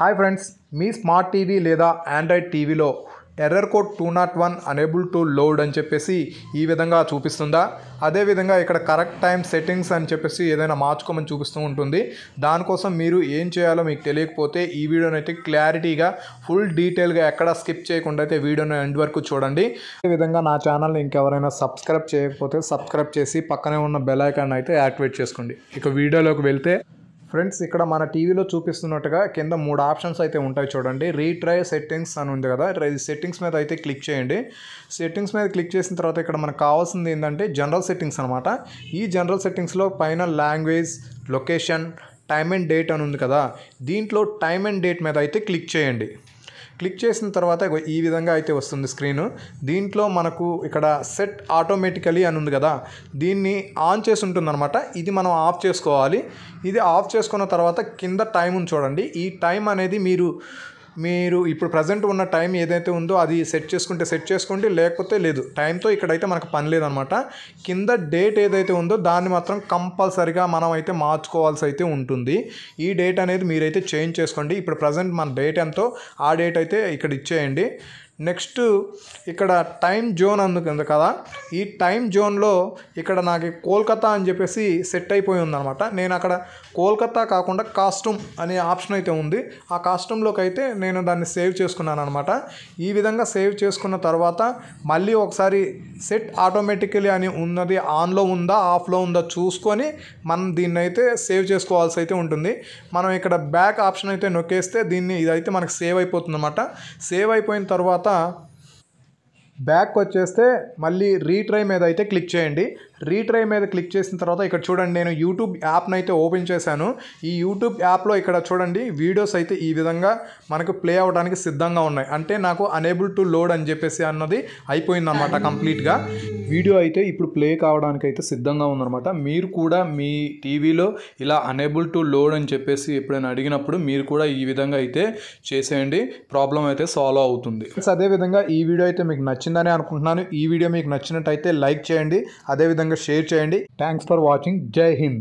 Hi friends, మీ smart TV లేదా Android టీవీలో error code 201 unable to load అని చెప్పేసి ఈ విధంగా చూపిస్తుందా? అదేవిధంగా ఇక్కడ కరెక్ట్ టైం సెట్టింగ్స్ అని చెప్పేసి ఏదైనా మార్చుకోమని చూపిస్తూ ఉంటుంది. దానికోసం మీరు ఏం చేయాలో మీకు తెలియకపోతే ఈ వీడియోని అయితే క్లారిటీగా ఫుల్ డీటెయిల్గా ఎక్కడ స్కిప్ చేయకుండా అయితే వీడియోని ఎండ్ వరకు చూడండి. అదేవిధంగా నా ఛానల్ని ఇంకెవరైనా సబ్స్క్రైబ్ చేయకపోతే సబ్స్క్రైబ్ చేసి పక్కనే ఉన్న బెల్ ఐకాన్ అయితే యాక్టివేట్ చేసుకోండి. ఇక వీడియోలోకి వెళ్తే ఫ్రెండ్స్, ఇక్కడ మన టీవీలో చూపిస్తున్నట్టుగా కింద 3 ఆప్షన్స్ అయితే ఉంటాయి చూడండి. రీట్రై సెట్టింగ్స్ అని ఉంది కదా, సెట్టింగ్స్ మీద అయితే క్లిక్ చేయండి. సెట్టింగ్స్ మీద క్లిక్ చేసిన తర్వాత ఇక్కడ మనకు కావాల్సింది ఏంటంటే జనరల్ సెట్టింగ్స్ అనమాట. ఈ జనరల్ సెట్టింగ్స్లో పైన language, location, time and date అని ఉంది కదా, దీంట్లో టైమ్ అండ్ డేట్ మీద అయితే క్లిక్ చేయండి. క్లిక్ చేసిన తర్వాత ఈ విధంగా అయితే వస్తుంది స్క్రీను. దీంట్లో మనకు ఇక్కడ సెట్ ఆటోమేటికలీ అని ఉంది కదా, దీన్ని ఆన్ చేసి ఉంటుందన్నమాట. ఇది మనం ఆఫ్ చేసుకోవాలి. ఇది ఆఫ్ చేసుకున్న తర్వాత కింద టైం ఉంది చూడండి. ఈ టైం అనేది మీరు ఇప్పుడు ప్రజెంట్ ఉన్న టైం ఏదైతే ఉందో అది సెట్ చేసుకోండి, లేకపోతే లేదు. టైంతో ఇక్కడైతే మనకు పని లేదనమాట. కింద డేట్ ఏదైతే ఉందో దాన్ని మాత్రం కంపల్సరిగా మనం అయితే మార్చుకోవాల్సి అయితే ఉంటుంది. ఈ డేట్ అనేది మీరైతే చేంజ్ చేసుకోండి. ఇప్పుడు ప్రజెంట్ మన డేట్ ఎంతో ఆ డేట్ అయితే ఇక్కడ ఇచ్చేయండి. నెక్స్ట్ ఇక్కడ టైం జోన్ అందుకుంది కదా, ఈ టైం జోన్లో ఇక్కడ నాకు కోల్కతా అని చెప్పేసి సెట్ అయిపోయి ఉందన్నమాట. నేను అక్కడ కోల్కతా కాకుండా కాస్ట్యూమ్ అనే ఆప్షన్ అయితే ఉంది. ఆ కాస్ట్యూమ్లోకి అయితే నేను దాన్ని సేవ్ చేసుకున్నాను అనమాట. ఈ విధంగా సేవ్ చేసుకున్న తర్వాత మళ్ళీ ఒకసారి సెట్ ఆటోమేటికలీ అని ఉన్నది ఆన్లో ఉందా ఆఫ్లో ఉందా చూసుకొని మనం దీన్ని అయితే సేవ్ చేసుకోవాల్సి అయితే ఉంటుంది. మనం ఇక్కడ బ్యాక్ ఆప్షన్ అయితే నొక్కేస్తే ఇదైతే మనకు సేవ్ అయిపోతుంది అనమాట. సేవ్ అయిపోయిన తర్వాత బ్యాక్ వచ్చేస్తే మళ్ళీ రీట్రై మీద అయితే క్లిక్ చేయండి. రీట్రై మీద క్లిక్ చేసిన తర్వాత ఇక్కడ చూడండి, నేను యూట్యూబ్ యాప్ని అయితే ఓపెన్ చేశాను. ఈ యూట్యూబ్ యాప్లో ఇక్కడ చూడండి వీడియోస్ అయితే ఈ విధంగా మనకు ప్లే అవ్వడానికి సిద్ధంగా ఉన్నాయి. అంటే నాకు అనేబుల్ టు లోడ్ అని చెప్పేసి అన్నది అయిపోయింది అనమాట. కంప్లీట్గా వీడియో అయితే ఇప్పుడు ప్లే కావడానికి అయితే సిద్ధంగా ఉందన్నమాట. మీరు కూడా మీ టీవీలో ఇలా అనేబుల్ టు లోడ్ అని చెప్పేసి ఎప్పుడైనా అడిగినప్పుడు మీరు కూడా ఈ విధంగా అయితే చేసేయండి. ప్రాబ్లం అయితే సాల్వ్ అవుతుంది. అదేవిధంగా ఈ వీడియో అయితే మీకు నచ్చిందని అనుకుంటున్నాను. ఈ వీడియో మీకు నచ్చినట్టయితే లైక్ చేయండి, అదేవిధంగా షేర్ చేయండి. Thanks for watching. జై హింద్.